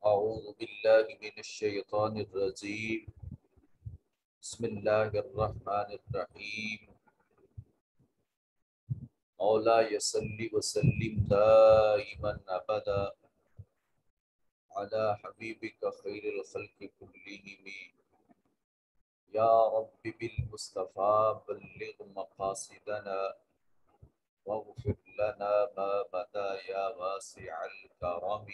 أعوذ بالله من الشيطان الرجيم بسم الله الرحمن الرحيم مولاي صل وسلم دائما أبدا على حبيبك خير الخلق كلهم يا رب بالمصطفى بلغ مقاصدنا واغفر لنا ما بدا يا واسع الكرم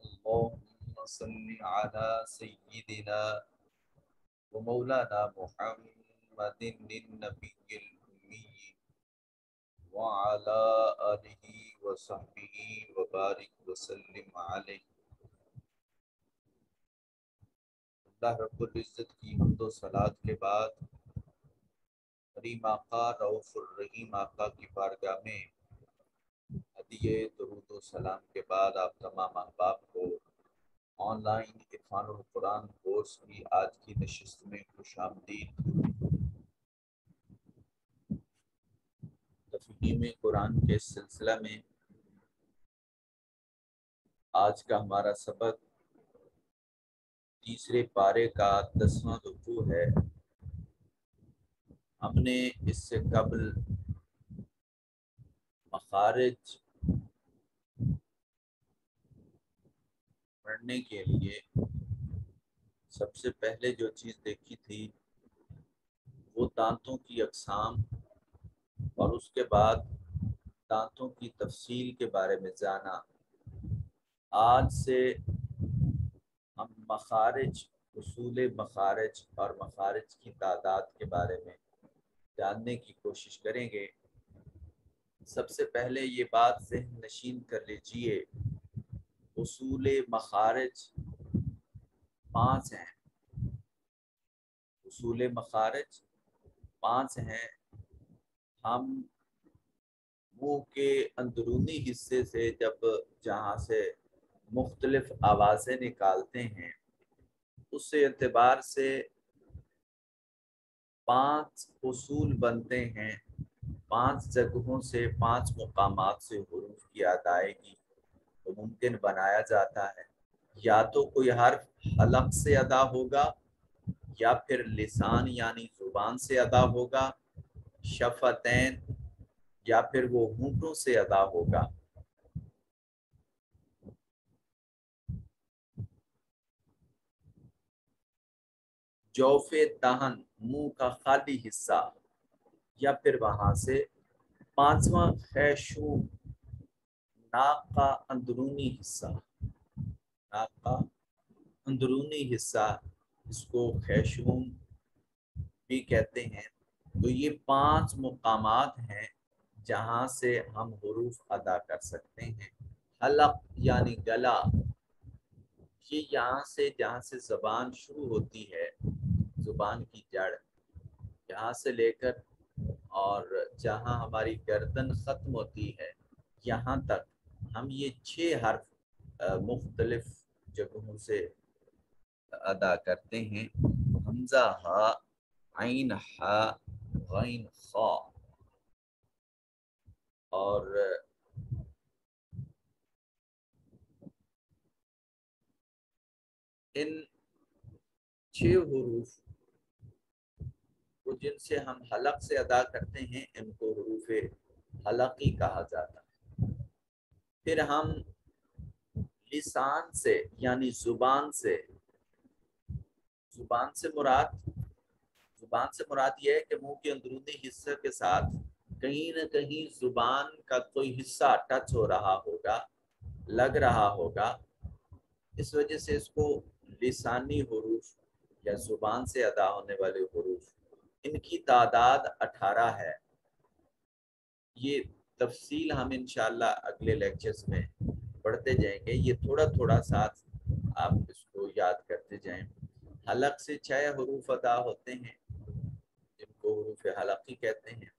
اللهم صل على سيدنا ومولانا محمد النبي الأمي وعلى آله وصحبه وبارك وسلم عليه۔ اللہ رب العزت کی حمد و صلات کے بعد کریم آقا رؤوف الرحیم آقا کی بارگاہ میں ہدیہ درود و سلام کے بعد آپ تمام احباب کو آن لائن عرفان القرآن کورس کی آج کی نشست میں خوش آمدید۔ تفہیم قرآن کے سلسلہ میں آج کا ہمارا سبق تیسرے پارے کا 10واں رکوع ہے۔ ہم نے اس سے قبل مخارج پڑھنے کے لیے سب سے پہلے جو چیز دیکھی تھی وہ دانتوں کی اقسام اور اس کے بعد دانتوں کی تفصیل کے بارے میں جانا۔ آج سے ہم مخارج، اصول مخارج اور مخارج کی تعداد کے بارے میں جاننے کی کوشش کریں گے۔ سب سے پہلے یہ بات ذہن نشین کر لیجئے، اصول مخارج 5 ہیں۔ اصول مخارج 5 ہیں۔ ہم منہ کے اندرونی حصے سے جہاں سے مختلف آوازیں نکالتے ہیں اس اعتبار سے 5 اصول بنتے ہیں۔ 5 جگہوں سے 5 مقامات سے حروف کی ادائیگی کو ممکن بنایا جاتا ہے۔ یا تو کوئی حرف حلق سے ادا ہوگا یا پھر لسان یعنی زبان سے ادا ہوگا، شفتین یا پھر وہ ہونٹوں سے ادا ہوگا۔ جوف دہن منہ کا خالی حصہ یا پھر وہاں سے 5واں خیشوم ناک کا اندرونی حصہ، ناک کا اندرونی حصہ اس کو خیشوم بھی کہتے ہیں۔ تو یہ 5 مقامات ہیں جہاں سے ہم حروف ادا کر سکتے ہیں۔ حلق یعنی گلا، یہ جہاں سے زبان شروع ہوتی ہے، زبان کی جڑ یہاں سے لے کر اور جہاں ہماری گردن ختم ہوتی ہے یہاں تک ہم یہ 6 حرف مختلف جگہوں سے ادا کرتے ہیں۔ حمزہ ہا، عین ہا، غین خا، اور ان 6 حروف کو جن سے ہم حلق سے ادا کرتے ہیں ان کو حروف حلقی کہا جاتا ہے۔ پھر ہم لسان سے یعنی زبان سے مراد یہ ہے کہ منہ کے اندرونی حصے کے ساتھ کہیں نہ کہیں زبان کا کوئی حصہ ٹچ ہو رہا ہوگا، لگ رہا ہوگا، اس وجہ سے اس کو لسانی حروف یا زبان سے ادا ہونے والے حروف، ان کی تعداد 18 ہے۔ یہ تفصیل ہم انشاءاللہ اگلے لیکچرز میں پڑھتے جائیں گے، یہ تھوڑا تھوڑا ساتھ آپ اس کو یاد کرتے جائیں۔ حلق سے 6 حروف ادا ہوتے ہیں جن کو حروف حلقی کہتے ہیں۔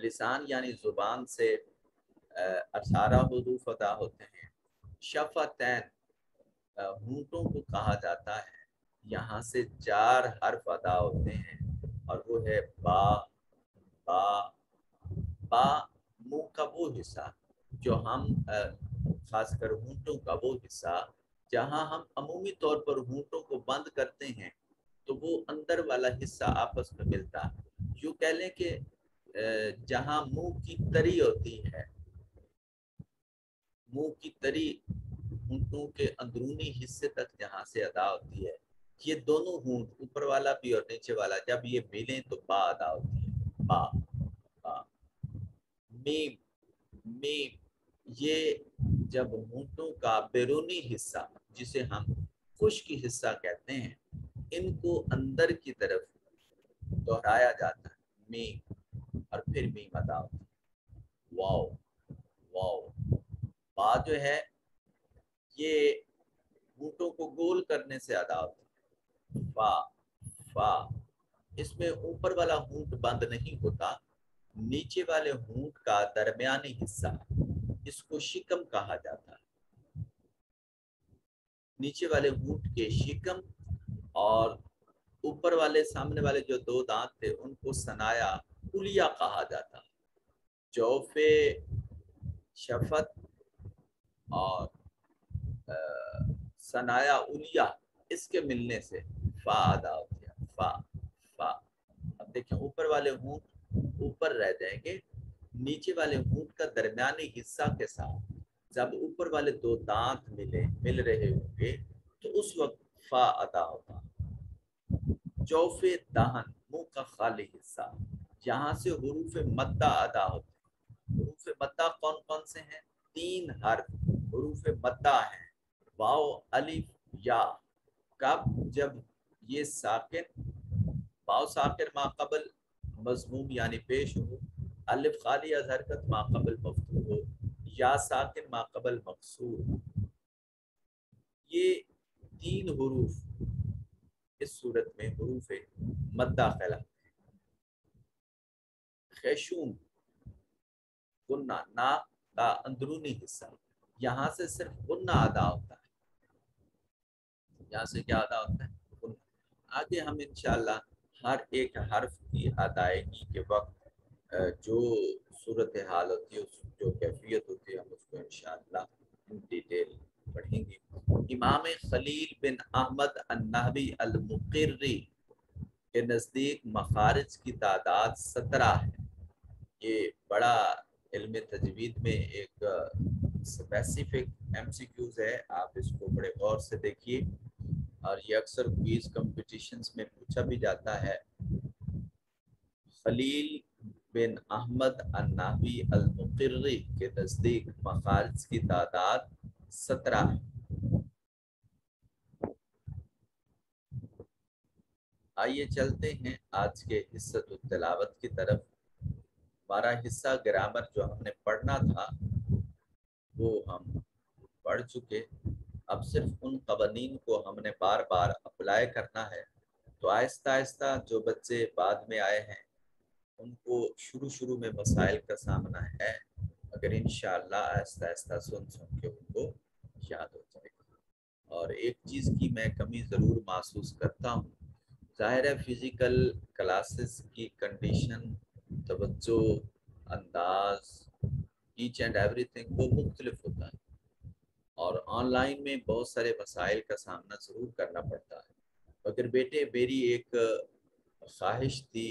لسان یعنی زبان سے 18 حروف ادا ہوتے ہیں۔ شفتین ہونٹوں کو کہا جاتا ہے، یہاں سے 4 حرف ادا ہوتے ہیں اور وہ ہے با۔ با منہ کا وہ حصہ جو ہم خاص کر ہونٹوں کا وہ حصہ جہاں ہم عمومی طور پر ہونٹوں کو بند کرتے ہیں تو وہ اندر والا حصہ آپس میں ملتا ہے. یوں کہہ لیں کہ جہاں منہ کی تری ہوتی ہے، منہ کی تری ہونٹوں کے اندرونی حصے تک جہاں سے ادا ہوتی ہے، یہ دونوں ہونٹ اوپر والا بھی اور نیچے والا جب یہ ملیں تو با ادا ہوتی ہے. با با میم میم. یہ جب ہونٹوں کا بیرونی حصہ جسے ہم خشک حصہ کہتے ہیں ان کو اندر کی طرف دہرایا جاتا ہے میم، اور پھر میم ادا ہوتا ہے. واو واو. با جو ہے یہ ہونٹوں کو گول کرنے سے ادا ہوتا ہے. فا فا. اس میں اوپر والا ہونٹ بند نہیں ہوتا، نیچے والے ہونٹ کا درمیانی حصہ اس کو شکم کہا جاتا ہے. نیچے والے ہونٹ کے شکم اور اوپر والے سامنے والے جو دو دانت تھے ان کو ثنایا الیہ کہا جاتا ہے. جوف شفت اور ثنایا الیہ اس کے ملنے سے فا ادا ہوتی ہے. فا فا. اب دیکھیں اوپر والے ہونٹ اوپر رہ جائیں گے، نیچے والے ہونٹ کا درمیانی حصہ کے ساتھ جب اوپر والے دو دانت مل رہے ہوں گے تو اس وقت فا ادا ہوتا. جوف دہن منہ کا خالی حصہ جہاں سے حروف مدہ ادا ہوتے ہیں. حروف مدہ کون کون سے ہیں؟ 3 حرف حروف مدہ ہیں، واو الف یا. کب؟ جب یہ ساکن واو ساکن ما قبل مضموم یعنی پیش ہو، الف خالی از حرکت ما قبل مفتوح ہو، یا ساکن ما قبل مکسور ہو. یہ 3 حروف اس صورت میں حروف مدہ کہلاتے ہیں. خیشوم غنہ ناک کا اندرونی حصہ، یہاں سے صرف غنہ ادا ہوتا ہے. یہاں سے کیا ادا ہوتا ہے؟ غنہ. آگے ہم انشاءاللہ ہر ایک حرف کی ادائیگی کے وقت جو صورتحال ہوتی ہے، جو کیفیت ہوتی ہے، ہم اس کو انشاءاللہ ان ڈیٹیل پڑھیں گے. امام خلیل بن احمد النحوی المقری کے نزدیک مخارج کی تعداد 17 ہے. یہ بڑا علم تجوید میں ایک اسپیسیفک ایم سی کیوز ہے، آپ اس کو بڑے غور سے دیکھیے، اور یہ اکثر کوئز کمپٹیشنز میں پوچھا بھی جاتا ہے. خلیل بن احمد النحوی المقری کے نزدیک مخارج کی تعداد 17 ہے. آئیے چلتے ہیں آج کے حصۃ التلاوت کی طرف. ہمارا حصہ گرامر جو ہم نے پڑھنا تھا وہ ہم پڑھ چکے. اب صرف ان قوانین کو ہم نے بار بار اپلائی کرنا ہے. تو آہستہ آہستہ جو بچے بعد میں آئے ہیں ان کو شروع میں مسائل کا سامنا ہے، مگر انشاءاللہ آہستہ آہستہ سن کے ان کو یاد ہو جائے گا. اور ایک چیز کی میں کمی ضرور محسوس کرتا ہوں، ظاہر ہے فزیکل کلاسز کی کنڈیشن، توجہ، انداز، ایچ اینڈ ایوری تھنگ وہ مختلف ہوتا ہے، اور آن لائن میں بہت سارے مسائل کا سامنا ضرور کرنا پڑتا ہے. مگر بیٹے میری ایک خواہش تھی،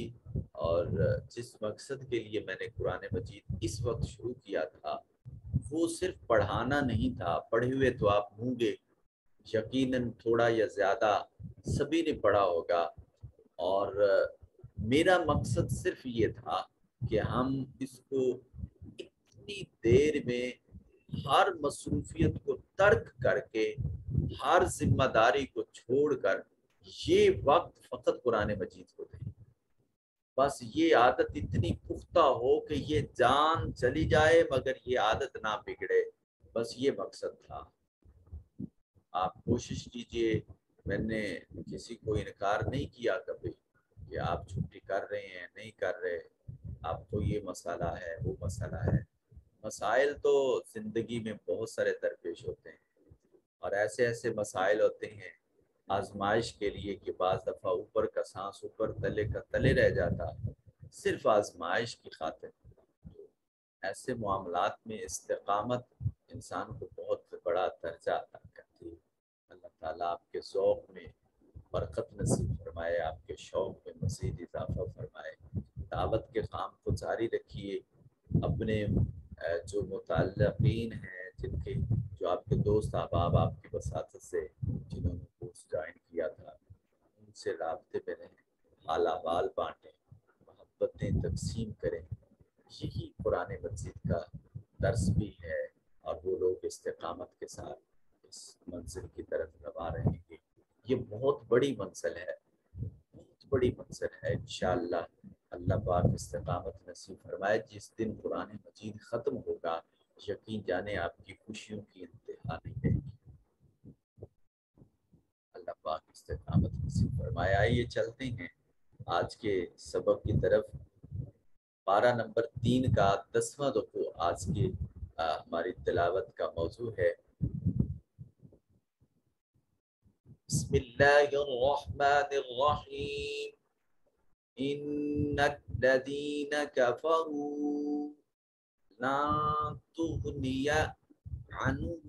اور جس مقصد کے لیے میں نے قرآن مجید اس وقت شروع کیا تھا وہ صرف پڑھانا نہیں تھا. پڑھے ہوئے تو آپ ہوں گے یقیناً، تھوڑا یا زیادہ سبھی نے پڑھا ہوگا، اور میرا مقصد صرف یہ تھا کہ ہم اس کو اتنی دیر میں ہر مصروفیت کو ترک کر کے، ہر ذمہ داری کو چھوڑ کر یہ وقت فقط قرآن مجید کو دیں. بس یہ عادت اتنی پختہ ہو کہ یہ جان چلی جائے مگر یہ عادت نہ بگڑے، بس یہ مقصد تھا. آپ کوشش کیجئے. میں نے کسی کو انکار نہیں کیا کبھی کہ آپ چھٹی کر رہے ہیں نہیں کر رہے، آپ کو یہ مسئلہ ہے وہ مسئلہ ہے. مسائل تو زندگی میں بہت سارے درپیش ہوتے ہیں، اور ایسے مسائل ہوتے ہیں آزمائش کے لیے کہ بعض دفعہ اوپر کا سانس اوپر تلے کا تلے رہ جاتا ہے صرف آزمائش کی خاطر. ایسے معاملات میں استقامت انسان کو بہت بڑا درجہ عطا کرتی ہے۔ اللہ تعالیٰ آپ کے ذوق میں برکت نصیب فرمائے، آپ کے شوق میں مزید اضافہ فرمائے۔ دعوت کے کام کو جاری رکھیے، اپنے جو متعلقین ہیں، جن کے جو آپ کے دوست احباب آپ کی وساطت سے جنہوں نے کورس جوائن کیا تھا، ان سے رابطے میں رہیں، حال احوال بانٹیں، محبتیں تقسیم کریں۔ یہی قرآن مجید کا درس بھی ہے، اور وہ لوگ استقامت کے ساتھ اس منزل کی طرف رواں رہیں گے۔ یہ بہت بڑی منزل ہے، بہت بڑی منزل ہے۔ انشاءاللہ اللہ پاک استقامت نصیب فرمائے۔ جس دن قرآن مجید ختم ہوگا، یقین جانے آپ کی خوشیوں کی انتہا نہیں رہے گی۔ اللہ پاک استقامت نصیب فرمائے۔ آئیے چلتے ہیں آج کے سبق کی طرف۔ 12 نمبر 3 کا 10واں رکوع آج کی ہماری تلاوت کا موضوع ہے۔ بسم اللہ الرحمن الرحیم۔ ان الذین کفروا لن تغنی عنهم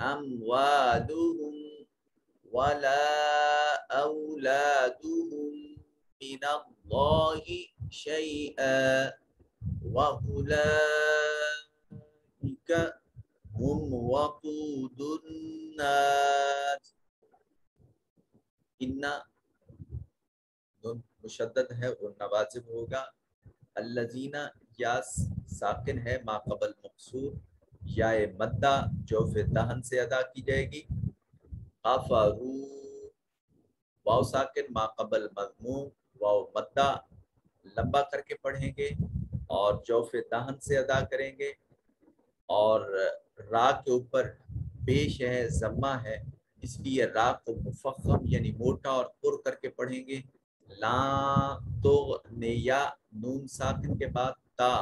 اموالهم ولا اولادهم من اللہ شیئا وأولئک هم وقود النار۔ ان مشدد ہے اور نوازب ہوگا۔ الذین یا ساکن ہے ما قبل مقصور، یا مدہ جوف دہن سے ادا کی جائے گی۔ کفروا واو ساکن ما قبل مضموم، واو مدہ لمبا کر کے پڑھیں گے اور جوف دہن سے ادا کریں گے، اور را کے اوپر پیش ہے، ضمہ ہے، اس لیے را کو مفخم یعنی موٹا اور پر کر کے پڑھیں گے۔ لا تغنیا نون ساکن کے بعد تا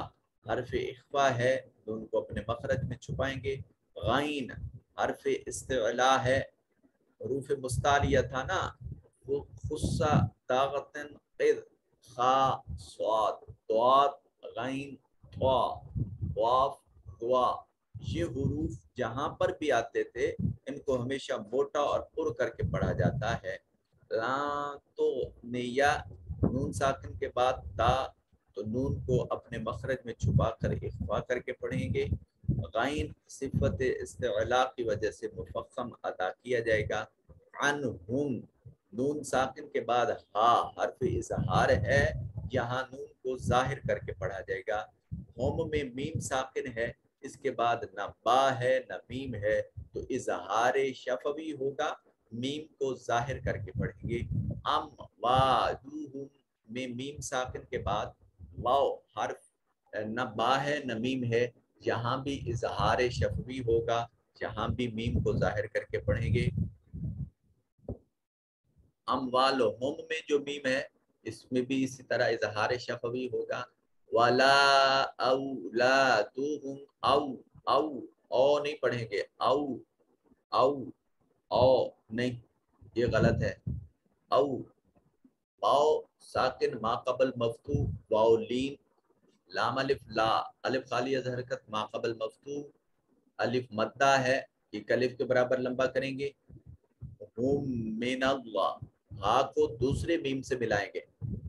حرف اخفا ہے، نون کو اپنے مخرج میں چھپائیں گے۔ غین حرف استعلا ہے، حروف مستعلیہ تھا نا، وہ خصہ طاغتن قد خا صاد ضاد غین طا واف دعا، یہ حروف جہاں پر بھی آتے تھے ان کو ہمیشہ موٹا اور پر کر کے پڑھا جاتا ہے۔ لا تو نیا نون ساکن کے بعد تا، تو نون کو اپنے مخرج میں چھپا کر اخفا کر کے پڑھیں گے۔ غین صفت استعلاء کی وجہ سے مفخم ادا کیا جائے گا۔ عنہم نون ساکن کے بعد ہا حرف اظہار ہے، یہاں نون کو ظاہر کر کے پڑھا جائے گا۔ ہوم میں میم ساکن ہے، اس کے بعد نہ با ہے نہ میم ہے، تو اظہار شفوی ہوگا، میم کو ظاہر کر کے پڑھیں گے۔ ام وادوہم میں میم ساکن کے بعد واو حرف نہ با ہے نہ میم ہے، یہاں بھی اظہار شفوی ہوگا، یہاں بھی میم کو ظاہر کر کے پڑھیں گے۔ اموالہم میں جو میم ہے اس میں بھی اسی طرح اظہار شفوی ہوگا۔ ولا اولادہم او نہیں پڑھیں گے، او نہیں، یہ غلط ہے۔ او واو ساکن ما قبل مفتوح، واو لین، لام الف لا الف خالی از حرکت ما قبل مفتوح، الف مدہ ہے، ایک الف کے برابر لمبا کریں گے۔ ہم من اللہ، ہا کو دوسرے میم سے ملائیں گے،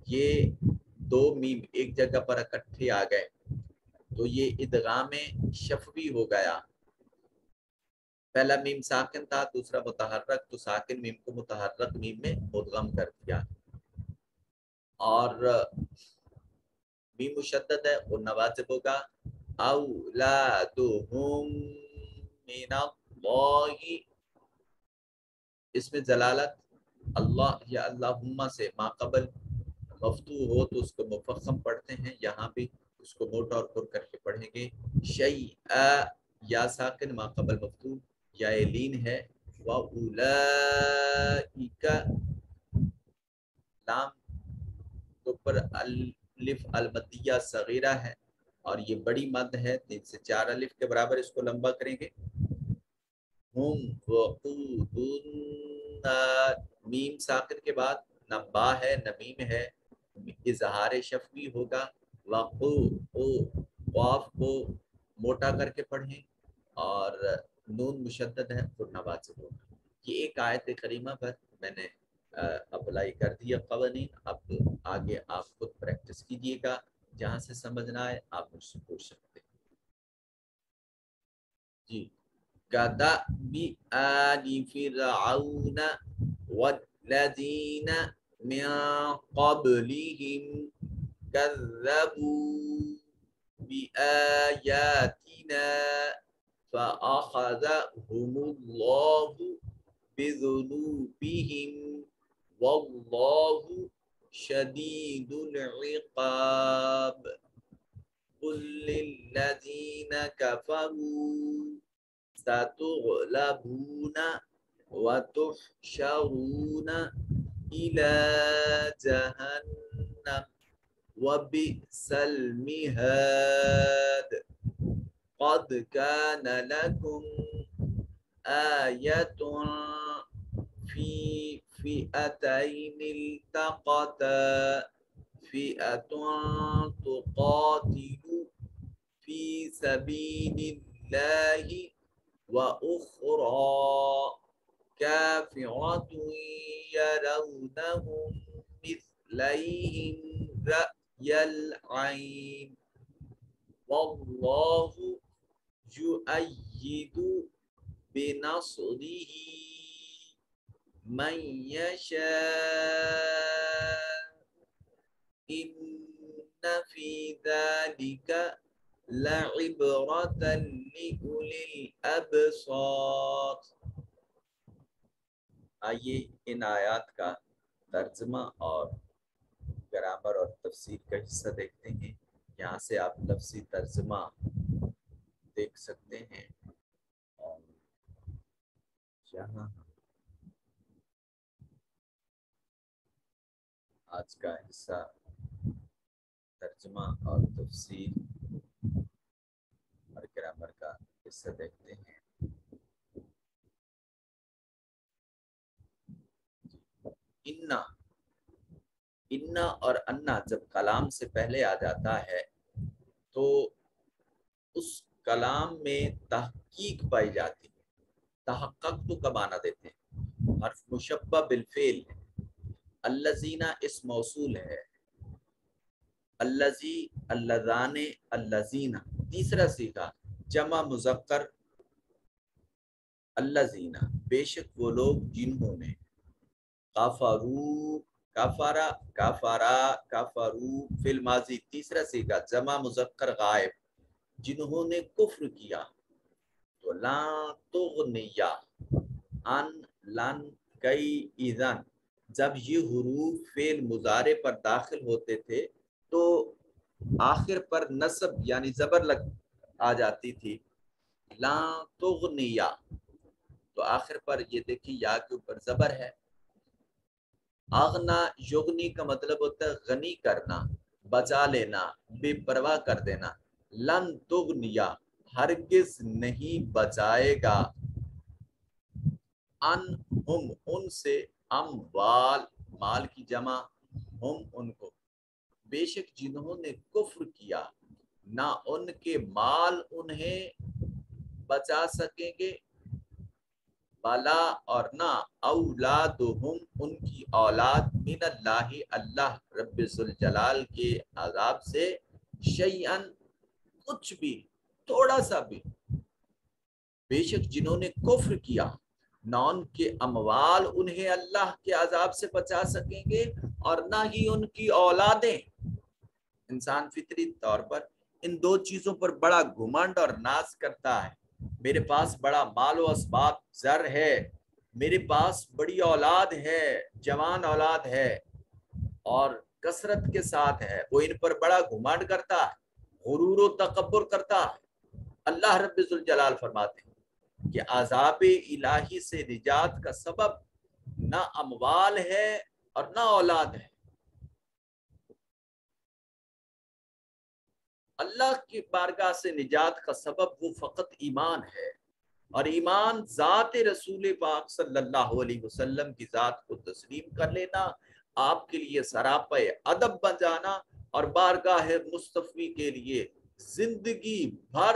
یہ دو میم ایک جگہ پر اکٹھے آ گئے تو یہ ادغام شفوی ہو گیا۔ پہلا میم ساکن تھا، دوسرا متحرک، تو ساکن میم کو متحرک میم میں مدغم کر دیا۔ اور میم مشدد ہے اور نوازب ہوگا۔ اولادہم من اللہ، اس میں جلالت اللہ یا اللہم سے ما قبل مفتوح ہو تو اس کو مفخم پڑھتے ہیں، یہاں بھی اس کو موٹا اور پر کر کے پڑھیں گے۔ شیئا یا ساکن ما قبل مفتوح، یا لین ہے۔ وَأُولَئِكَ لام کے اوپر الف المدیہ صغیرہ ہے اور یہ بڑی مد ہے، 3 سے 4 الف کے برابر اس کو لمبا کریں گے۔ ہم وقود النار، میم ساکن کے بعد نہ با ہے نہ میم ہے، اظہار شفوی ہوگا۔ وقو قاف کو موٹا کر کے پڑھیں اور نون مشدد ہے خرنباد سے ہوگا. یہ ایک آیت کریمہ پر میں نے اپلائی کر دیا قوانین. اب آگے آپ خود پریکٹس کیجئے گا، جہاں سے سمجھ نہ آئے آپ مجھ سے پوچھ سکتے ہیں. جی كدأب آل فرعون والذين من قبلهم كذبوا بآياتنا فأخذهم الله بذنوبهم والله شديد العقاب. قل للذين كفروا ستغلبون وتحشرون إلى جهنم وبئس المهاد. قد كان لكم آية في فئتين التقتا فئة تقاتل في سبيل الله وأخرى كافرة يرونهم مثليهم رأي العين والله يؤيد بنصره من يشاء إن في ذلك لعبرة لأولي الأبصار. آئیے ان آیات کا ترجمہ اور گرامر اور تفسیر کا حصہ دیکھتے ہیں. یہاں سے آپ لفظی ترجمہ دیکھ سکتے ہیں اور یہاں آج کا حصہ ترجمہ اور تفسیر اور گرامر کا حصہ دیکھتے ہیں. انا اور انا جب کلام سے پہلے آ جاتا ہے تو اس کلام میں تحقیق پائی جاتی ہے. تحقق تو کا معنی دیتے ہیں. حرف مشبہ بالفعل ہے. الذین اسم موصول ہے. الذی اللذان الذین تیسرا صیغہ جمع مذکر الذین بے شک وہ لوگ جنہوں نے کفروا کفرا کفرا کفروا فی الماضی تیسرا صیغہ جمع مذکر غائب جنہوں نے کفر کیا. تو لا تغنیا ان لن کئی اذن جب یہ حروف فعل مضارع پر داخل ہوتے تھے تو آخر پر نصب یعنی زبر لگ آ جاتی تھی. لا تغنیا تو آخر پر یہ دیکھیں یا کے اوپر زبر ہے. اغنا یغنی کا مطلب ہوتا ہے غنی کرنا، بچا لینا، بے پرواہ کر دینا. لن تغنیا ہرگز نہیں بچائے گا. ان ہم ان سے اموال مال کی جمع ہم ان کو بے شک جنہوں نے کفر کیا نہ ان کے مال انہیں بچا سکیں گے. بلا اور نہ اولادہم ان کی اولاد من اللہ اللہ رب ذوالجلال کے عذاب سے شیئن کچھ بھی تھوڑا سا بھی. بے شک جنہوں نے کفر کیا نہ ان کے اموال انہیں اللہ کے عذاب سے بچا سکیں گے اور نہ ہی ان کی اولادیں. انسان فطری طور پر ان دو چیزوں پر بڑا گھمنڈ اور ناز کرتا ہے. میرے پاس بڑا مال و اسباب زر ہے، میرے پاس بڑی اولاد ہے، جوان اولاد ہے اور کثرت کے ساتھ ہے. وہ ان پر بڑا گھمنڈ کرتا ہے، غرور و تکبر کرتا ہے. اللہ رب ذوالجلال فرماتے ہیں کہ عذاب الہی سے نجات کا سبب نہ اموال ہے اور نہ اولاد ہے. اللہ کی بارگاہ سے نجات کا سبب وہ فقط ایمان ہے، اور ایمان ذات رسول پاک صلی اللہ علیہ وسلم کی ذات کو تسلیم کر لینا، آپ کے لیے سراپا ادب بن جانا اور بارگاہ مصطفی کے لیے زندگی بھر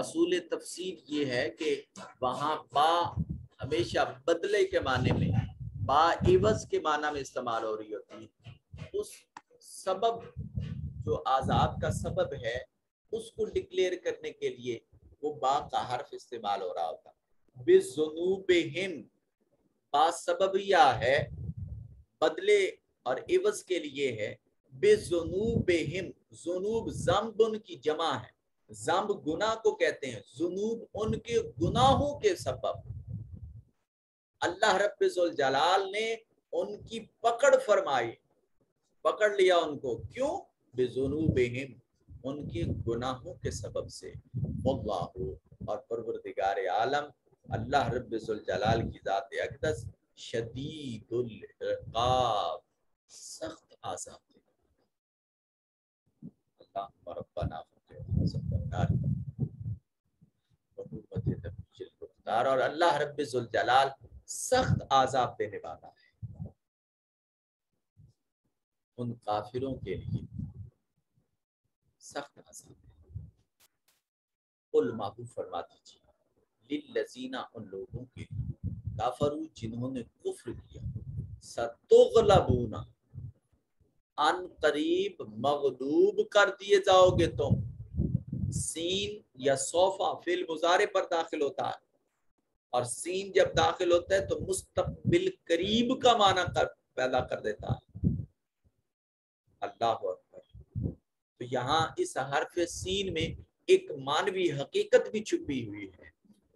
اصول تفسیر یہ ہے کہ وہاں با ہمیشہ بدلے کے معنی میں، با عوض کے معنی میں استعمال ہو رہی ہوتی ہے. اس سبب جو عذاب کا سبب ہے اس کو ڈکلیئر کرنے کے لیے وہ با کا حرف استعمال ہو رہا ہوتا. بِذُنُوبِهِمْ با سببیہ ہے، بدلے اور عوض کے لیے ہے. بِذُنُوبِهِمْ ذنوب ذنب ان کی جمع ہے، ذنب گناہ کو کہتے ہیں، ذنوب ان کے گناہوں کے سبب اللہ رب ذوالجلال نے ان کی پکڑ فرمائی، پکڑ لیا ان کو. کیوں؟ بِذُنُوبِهِمْ ان کے گناہوں کے سبب سے. واللہ اور پروردگار عالم اللہ رب ذوالجلال کی ذات اقدس شدید العقاب سخت عذاب دے. اللہ ربنا اور اللہ رب ذوالجلال سخت عذاب دینے والا ہے ان کافروں کے لیے، سخت عذاب ہے. قل محبوب فرما دیجیے للذین ان لوگوں کے لیے کافروا جنہوں نے کفر کیا، ستغلبون ان قریب مغلوب کر دیے جاؤ گے تم. سین یا صوفہ فعل مضارع پر داخل ہوتا ہے، اور سین جب داخل ہوتا ہے تو مستقبل قریب کا معنی پیدا کر دیتا ہے. اللہ اکبر. تو یہاں اس حرف سین میں ایک معنوی حقیقت بھی چھپی ہوئی ہے،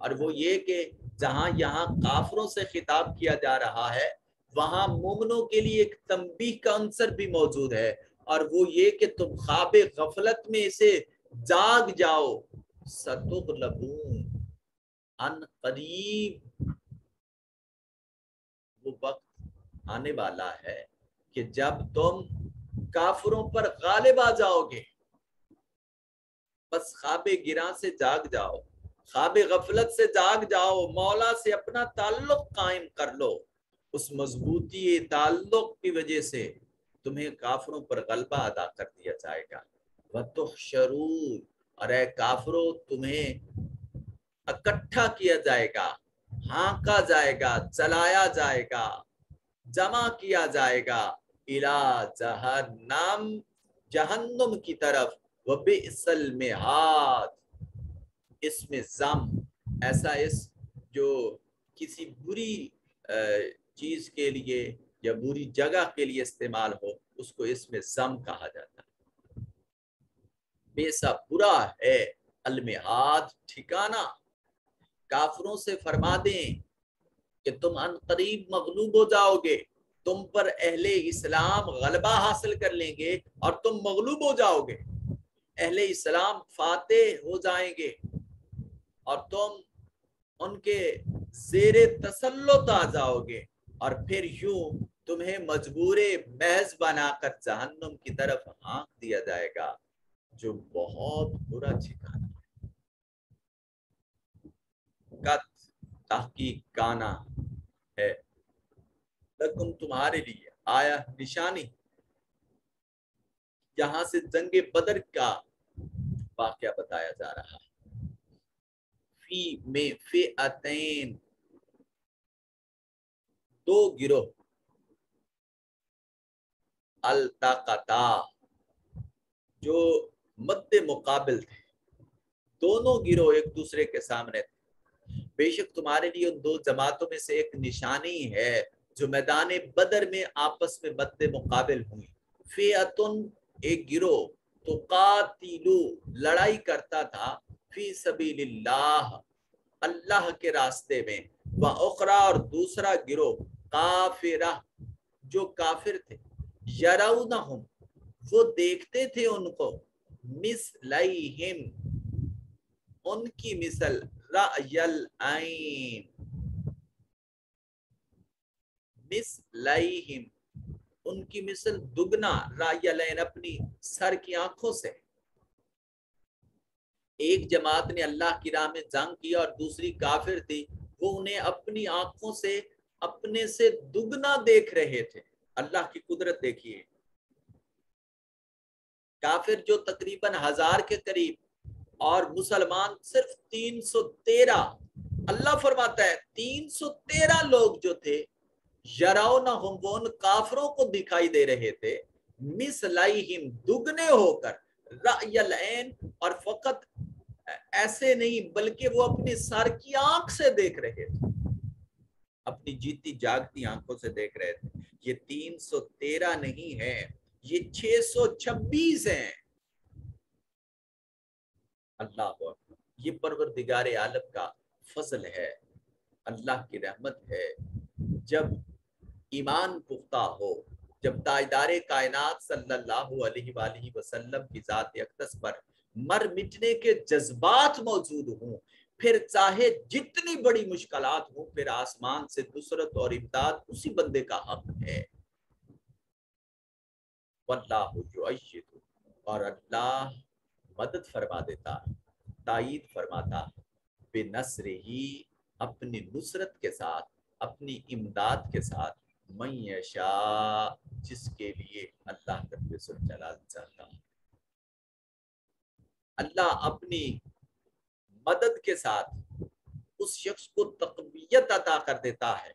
اور وہ یہ کہ جہاں یہاں کافروں سے خطاب کیا جا رہا ہے وہاں مومنوں کے لیے ایک تنبیہ کا عنصر بھی موجود ہے، اور وہ یہ کہ تم خواب غفلت میں اسے جاگ جاؤ. ستغلبون ان قریب وہ وقت آنے والا ہے کہ جب تم کافروں پر غالب آ جاؤ گے. بس خواب گراں سے جاگ جاؤ، خواب غفلت سے جاگ جاؤ، مولا سے اپنا تعلق قائم کر لو. اس مضبوطی تعلق کی وجہ سے تمہیں کافروں پر غلبہ ادا کر دیا جائے گا. وَتُحْشَرُونَ اور اے کافروں تمہیں اکٹھا کیا جائے گا، ہانکا جائے گا، چلایا جائے گا، جمع کیا جائے گا اِلَى جہنم جہنم کی طرف. وَبِئْسَ الْمِہَادُ اس میں ضم ایسا اس جو کسی بری چیز کے لیے یا بری جگہ کے لیے استعمال ہو اس کو اس میں ضم کہا جاتا ہے. بیسا برا ہے المہاد ٹھکانہ. کافروں سے فرما دیں کہ تم ان قریب مغلوب ہو جاؤ گے، تم پر اہل اسلام غلبہ حاصل کر لیں گے اور تم مغلوب ہو جاؤ گے. اہل اسلام فاتح ہو جائیں گے اور تم ان کے زیر تسلط آ جاؤ گے، اور پھر یوں تمہیں مجبور محض بنا کر جہنم کی طرف ہانک دیا جائے گا جو بہت برا ٹھکانہ ہے. تحقیق کانا ہے لکم تمہارے لیے آیا نشانی. یہاں سے جنگ بدر کا واقعہ بتایا جا رہا ہے. فی میں فئتین دو گروہ التقطا جو مد مقابل تھے، دونوں گروہ ایک دوسرے کے سامنے تھے. بے شک تمہارے لیے ان دو جماعتوں میں سے ایک نشانی ہے جو میدان بدر میں آپس میں مد مقابل ہوئی. فئتن ایک گروہ تو قاتلو لڑائی کرتا تھا فی سبیل اللہ اللہ کے راستے میں، وَأُخْرَى اور دوسرا گروہ کافرہ جو کافر تھے، یرونہم وہ دیکھتے تھے ان کو، مثلیہم ان کی مثل، رأی العین مثلیہم ان کی مثل دگنا، رأی العین اپنی سر کی آنکھوں سے. ایک جماعت نے اللہ کی راہ میں جنگ کیا اور دوسری کافر تھی، وہ انہیں اپنی آنکھوں سے اپنے سے دگنا دیکھ رہے تھے. اللہ کی قدرت دیکھیے. کافر جو تقریباً 1000 کے قریب اور مسلمان صرف 313. اللہ فرماتا ہے 313 لوگ جو تھے یراونہم، وہ ان کافروں کو دکھائی دے رہے تھے، مثلیہم، دگنے ہو کر، رأی العین، اور فقط ایسے نہیں بلکہ وہ اپنی سر کی آنکھ سے دیکھ رہے تھے، اپنی جیتی جاگتی آنکھوں سے دیکھ رہے تھے. یہ 313 نہیں ہے، یہ 626 ہیں. اللہ اکبر. یہ پروردگار عالم کا فضل ہے، اللہ کی رحمت ہے. جب ایمان پختہ ہو، جب تاجدار کائنات صلی اللہ علیہ وآلہ وسلم کی ذات اقدس پر مر مٹنے کے جذبات موجود ہوں، پھر چاہے جتنی بڑی مشکلات ہوں، پھر آسمان سے نصرت اور امداد اسی بندے کا حق ہے. واللہ یؤید، اور اللہ مدد فرما دیتا، تائید فرماتا، بنصرہ، اپنی نصرت کے ساتھ، اپنی امداد کے ساتھ، من یشاء، جس کے لیے اللہ رب الجلال چاہتا. اللہ اپنی مدد کے ساتھ اس شخص کو تقویت عطا کر دیتا ہے،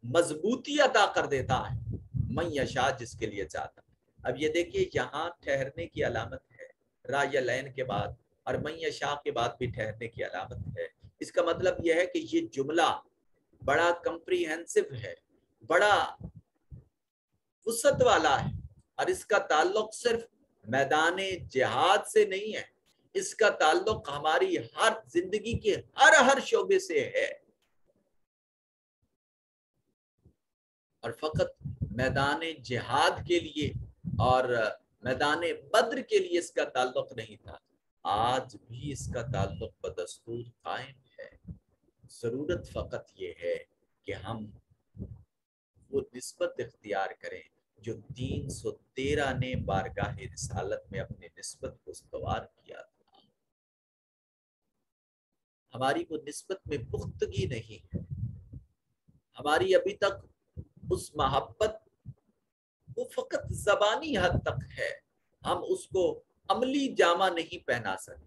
مضبوطی عطا کر دیتا ہے، من یشاء، جس کے لیے چاہتا. اب یہ دیکھیے یہاں ٹھہرنے کی علامت ہے، رأی العین کے بعد اور من یشاء کے بعد بھی ٹھہرنے کی علامت ہے. اس کا مطلب یہ ہے کہ یہ جملہ بڑا کمپریہنسو ہے، بڑا وسعت والا ہے، اور اس کا تعلق صرف میدان جہاد سے نہیں ہے، اس کا تعلق ہماری ہر زندگی کے ہر شعبے سے ہے. اور فقط میدان جہاد کے لیے اور میدان بدر کے لیے اس کا تعلق نہیں تھا، آج بھی اس کا تعلق بدستور قائم ہے. ضرورت فقط یہ ہے کہ ہم وہ نسبت اختیار کریں جو 313 نے بارگاہ رسالت میں اپنی نسبت کو استوار کیا تھا. ہماری وہ نسبت میں پختگی نہیں ہے، ہماری ابھی تک اس محبت وہ فقط زبانی حد تک ہے، ہم اس کو عملی جامہ نہیں پہنا سکے.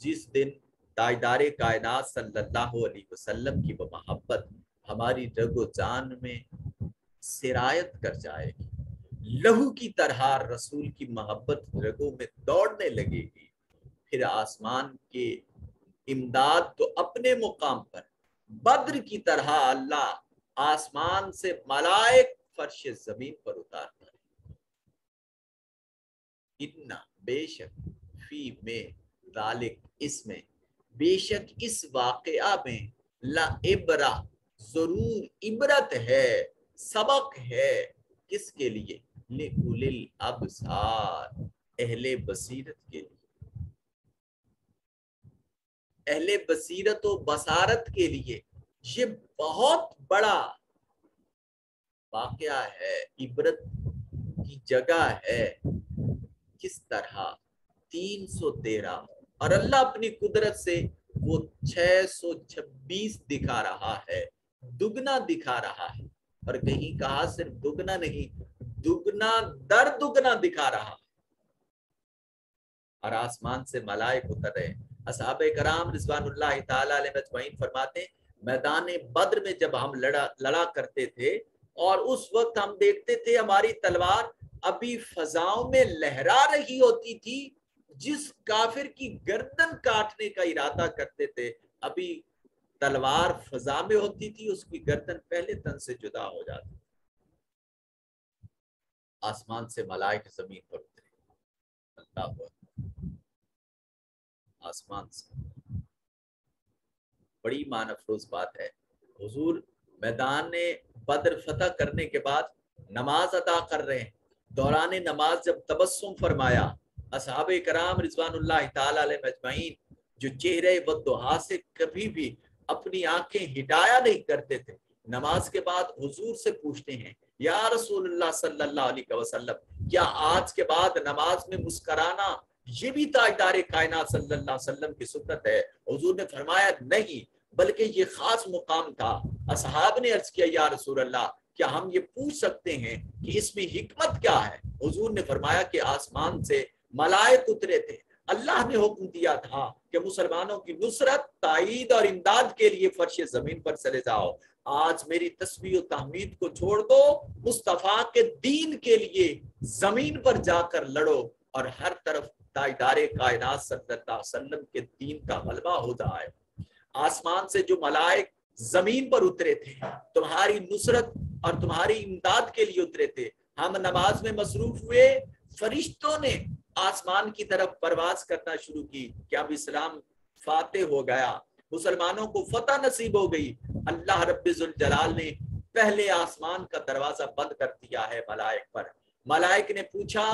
جس دن تاجدار کائنات صلی اللہ علیہ وسلم کی وہ محبت ہماری رگ و جان میں سرایت کر جائے گی، لہو کی طرح رسول کی محبت رگوں میں دوڑنے لگے گی، پھر آسمان کے امداد تو اپنے مقام پر، بدر کی طرح اللہ آسمان سے ملائک فرش زمین پر اتارتا ہے. اتنا بے شک، فی میں، ذالک، اس میں، بے شک اس واقعہ میں، لا عبرہ، ضرور عبرت ہے، سبق ہے، کس کے لیے؟ لِأُولِي الْأَبْصَارِ، اہل بصیرت کے لیے، اہل بصیرت و بصارت کے لیے. یہ بہت بڑا واقعہ ہے، عبرت کی جگہ ہے. کس طرح 313، اور اللہ اپنی قدرت سے وہ 626 دکھا رہا ہے، دگنا دکھا رہا ہے. اور کہیں کہا صرف دگنا نہیں، دگنا در دگنا دکھا رہا ہے. اور آسمان سے ملائک اتر رہے. اصحاب کرام رضوان اللہ تعالی علیہ مجمعین فرماتے ہیں میدان بدر میں جب ہم لڑا کرتے تھے اور اس وقت ہم دیکھتے تھے ہماری تلوار ابھی فضاؤں میں لہرا رہی ہوتی تھی، جس کافر کی گردن کاٹنے کا ارادہ کرتے تھے ابھی تلوار فضا میں ہوتی تھی، اس کی گردن پہلے تن سے جدا ہو جاتی. آسمان سے ملائک زمین پر اترے، اللہ آسمان سے. بڑی معنی افروز بات ہے. حضور میدان بدر فتح کرنے کے بعد نماز ادا کر رہے ہیں، دوران نماز جب تبسم فرمایا، اصحاب کرام رضوان اللہ تعالی علیہ مجمعین جو چہرے والضحیٰ سے کبھی بھی اپنی آنکھیں ہٹایا نہیں کرتے تھے، نماز کے بعد حضور سے پوچھتے ہیں یا رسول اللہ صلی اللہ علیہ وسلم، کیا آج کے بعد نماز میں مسکرانا یہ بھی تاجدار کائنات صلی اللہ علیہ وسلم کی سنت ہے؟ حضور نے فرمایا نہیں، بلکہ یہ خاص مقام تھا. اصحاب نے عرض کیا یا رسول اللہ کیا ہم یہ پوچھ سکتے ہیں کہ اس میں حکمت کیا ہے؟ حضور نے فرمایا کہ آسمان سے ملائک اترے تھے، اللہ نے حکم دیا تھا کہ مسلمانوں کی نصرت، تائید اور امداد کے لیے فرش زمین پر چلے جاؤ۔ آج میری تسبیح و تحمید کو چھوڑ دو، مصطفیٰ کے دین کے لیے زمین پر جا کر لڑو اور ہر طرف تائیدار کائنات صلی اللہ علیہ وسلم کے دین کا غلبہ ہو جائے۔ آسمان سے جو ملائک زمین پر اترے تھے تمہاری نصرت اور تمہاری امداد کے لیے اترے تھے، ہم نماز میں مصروف ہوئے، فرشتوں نے آسمان کی طرف پرواز کرنا شروع کی کہ اب اسلام فاتح ہو گیا، مسلمانوں کو فتح نصیب ہو گئی۔ اللہ رب ذوالجلال نے پہلے آسمان کا دروازہ بند کر دیا ہے ملائک پر۔ ملائک نے پوچھا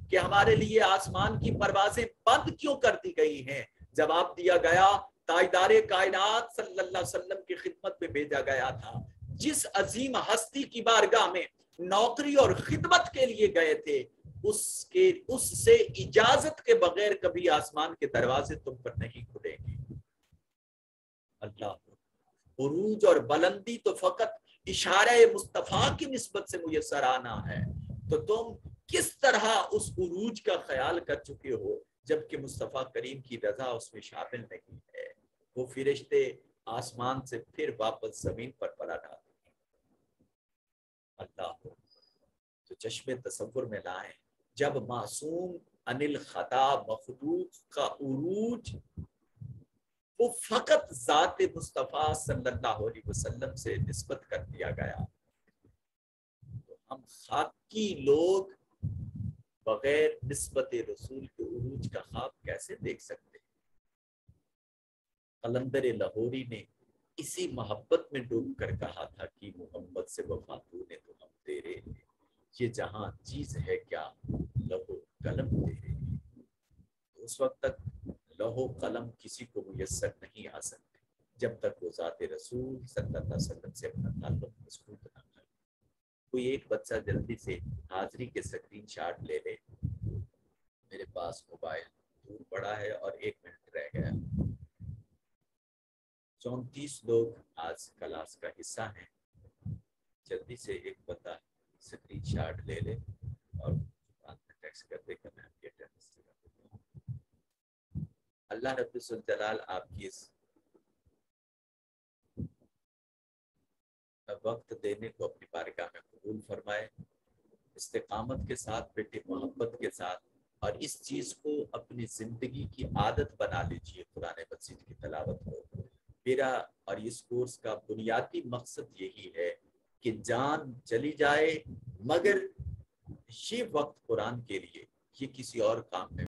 کہ ہمارے لیے آسمان کی پروازیں بند کیوں کر دی گئی ہیں؟ جواب دیا گیا، تاجدار کائنات صلی اللہ علیہ وسلم کی خدمت میں بھیجا گیا تھا، جس عظیم ہستی کی بارگاہ میں نوکری اور خدمت کے لیے گئے تھے، اس سے اجازت کے بغیر کبھی آسمان کے دروازے تم پر نہیں کھلیں گے۔ اللہ، عروج اور بلندی تو فقط اشارہ مصطفیٰ کی نسبت سے میسر آنا ہے، تو تم کس طرح اس عروج کا خیال کر چکے ہو جبکہ مصطفیٰ کریم کی رضا اس میں شامل نہیں ہے۔ وہ فرشتے آسمان سے پھر واپس زمین پر پلٹ آتے ہیں۔ اللہ تو چشم تصور میں لائیں، جب معصوم عن الخطا مخلوق کا عروج وہ فقط ذات مصطفیٰ صلی اللہ علیہ وسلم سے نسبت کر دیا گیا، تو ہم خاکی لوگ بغیر نسبت رسول کے عروج کا خواب کیسے دیکھ سکتے ہیں؟ قلندر لاہوری نے اسی محبت میں ڈوب کر کہا تھا کہ محمد سے وفا تو نے تو ہم تیرے، یہ جہاں چیز ہے کیا لہو قلم تیرے۔ اس وقت تک لہو قلم کسی کو میسر نہیں آ سکتے جب تک وہ ذات رسول صلی اللہ علیہ وسلم سے اپنا تعلق مضبوط نہ کرے۔ کوئی ایک بچہ جلدی سے حاضری کے اسکرین شاٹ لے لے، میرے پاس موبائل دور پڑا ہے اور 1 منٹ رہ گیا۔ 34 لوگ آج کلاس کا حصہ ہیں، جلدی سے ایک بندہ اسکرین شاٹ لے لے اور ٹیکسٹ کر دے کہ میں آپ کی اٹینڈنس کر دیتا ہوں۔ اللہ رب الجلال آپ کی اس وقت دینے کو اپنی بارگاہ میں قبول فرمائے، استقامت کے ساتھ، بیٹے محبت کے ساتھ، اور اس چیز کو اپنی زندگی کی عادت بنا لیجیے، قرآن مجید کی تلاوت کو۔ میرا اور اس کورس کا بنیادی مقصد یہی ہے کہ جان چلی جائے مگر یہ وقت قرآن کے لیے، یہ کسی اور کام میں